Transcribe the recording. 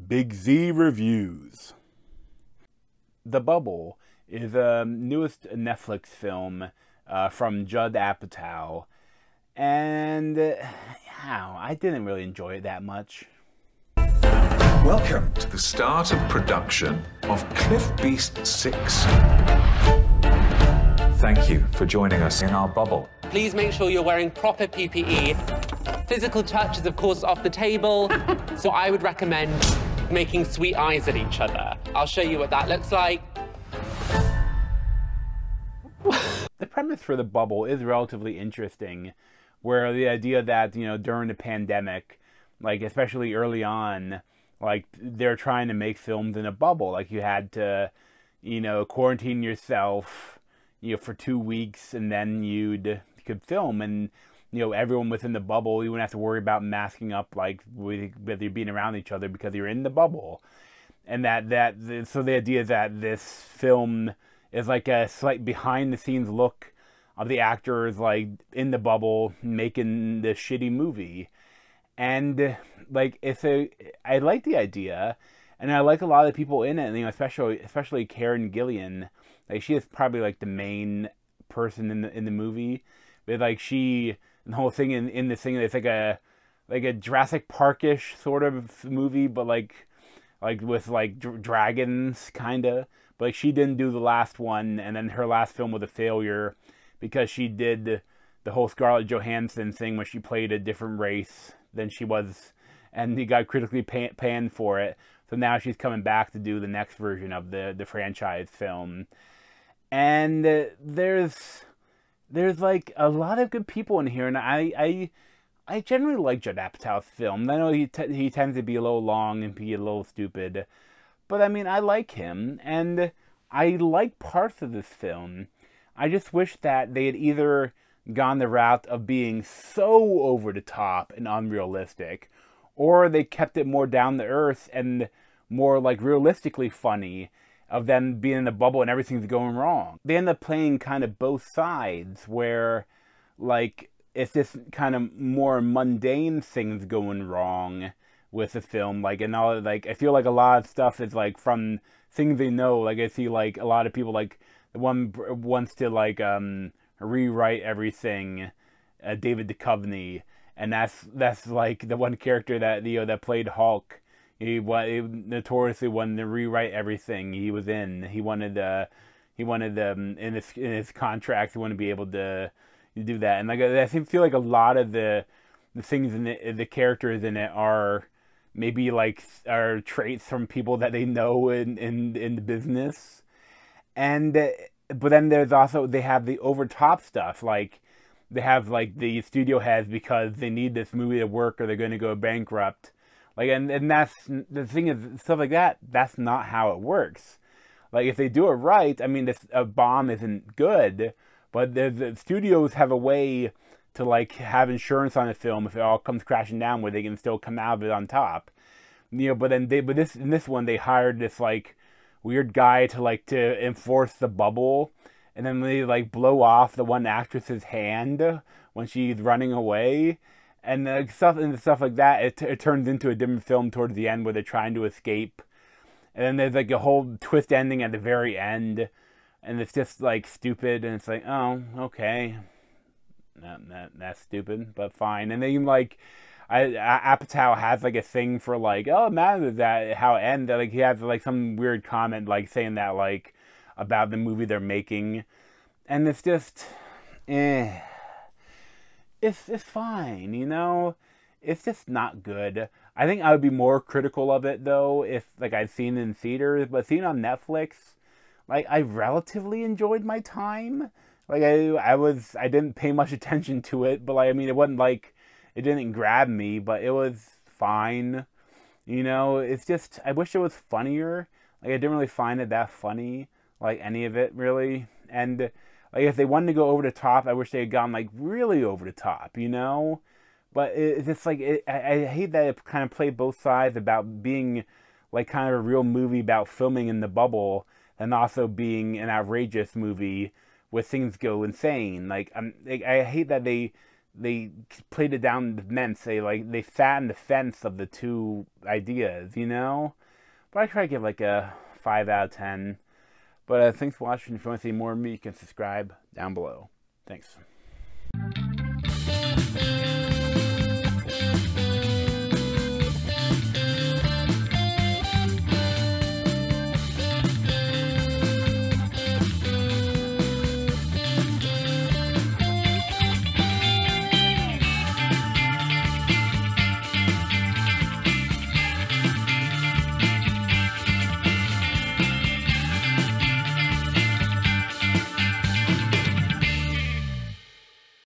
Big Z Reviews. The Bubble is the newest Netflix film from Judd Apatow, and I didn't really enjoy it that much. Welcome to the start of production of Cliff Beast 6. Thank you for joining us in our bubble. Please make sure you're wearing proper PPE. Physical touch is, of course, off the table, so I would recommend making sweet eyes at each other. I'll show you what that looks like. The premise for The Bubble is relatively interesting, where the idea that, during the pandemic, like, especially early on, like, they're trying to make films in a bubble. Like, you had to, quarantine yourself, for 2 weeks, and then you could film, and everyone within the bubble, you wouldn't have to worry about masking up, like, whether you're being around each other because you're in the bubble. And so the idea that this film is like a slight behind-the-scenes look of the actors, like, in the bubble making this shitty movie. And, like, I like the idea, and I like a lot of the people in it, especially Karen Gillan. Like, she is probably, like, the main person in the movie. But, like, the whole thing in this thing, it's like a Jurassic Park-ish sort of movie, but like with like dragons, kinda. But like, she didn't do the last one, and then her last film was a failure because she did the whole Scarlett Johansson thing where she played a different race than she was, and he got critically panned for it. So now she's coming back to do the next version of the franchise film, and there's like a lot of good people in here, and I generally like Judd Apatow's film. I know he tends to be a little long and be a little stupid, but I mean, I like him, and I like parts of this film. I just wish that they had either gone the route of being so over the top and unrealistic, or they kept it more down to earth and more like realistically funny, of them being in the bubble and everything's going wrong. They end up playing kind of both sides, where, like, it's just kind of more mundane things going wrong with the film. Like, and all, like, I feel like a lot of stuff is, like, from things they know. Like, I see, like, a lot of people, like, the one wants to, like, rewrite everything, David Duchovny, and that's, like, the one character that, that played Hulk. He notoriously wanted to rewrite everything he was in. He wanted in his contract, he wanted to be able to do that. And like, I feel like a lot of the things in the characters in it are maybe like are traits from people that they know in the business. And but then there's also, they have the over top stuff, like they have like the studio heads because they need this movie to work or they're going to go bankrupt. Like, and that's, the thing is, stuff like that, that's not how it works. Like, if they do it right, I mean, a bomb isn't good, but the studios have a way to, like, have insurance on a film if it all comes crashing down, where they can still come out of it on top. But then in this one, they hired this, like, weird guy to enforce the bubble, and then they, like, blow off the one actress's hand when she's running away. And stuff like that, it turns into a different film towards the end where they're trying to escape. And then there's like a whole twist ending at the very end. And it's just like stupid. And it's like, oh, okay. That's stupid, but fine. And then like, Apatow has like a thing for like, oh, it matters that how it ends. Like, he has like some weird comment like saying that like about the movie they're making. And it's just, It's fine, It's just not good. I think I would be more critical of it, though, if, like, I'd seen it in theaters. But seeing it on Netflix, like, I relatively enjoyed my time. Like, I didn't pay much attention to it. But, like, I mean, it wasn't, like, it didn't grab me. But it was fine. It's just, I wish it was funnier. Like, I didn't really find it that funny. Like, any of it, really. And like, if they wanted to go over the top, I wish they had gone, like, really over the top, But it's just, like, I hate that it kind of played both sides about being, like, kind of a real movie about filming in the bubble, and also being an outrageous movie where things go insane. Like, I hate that they played it down immense. They sat in the fence of the two ideas, you know? But I try to give like a 5 out of 10. But thanks for watching. If you want to see more of me, you can subscribe down below. Thanks.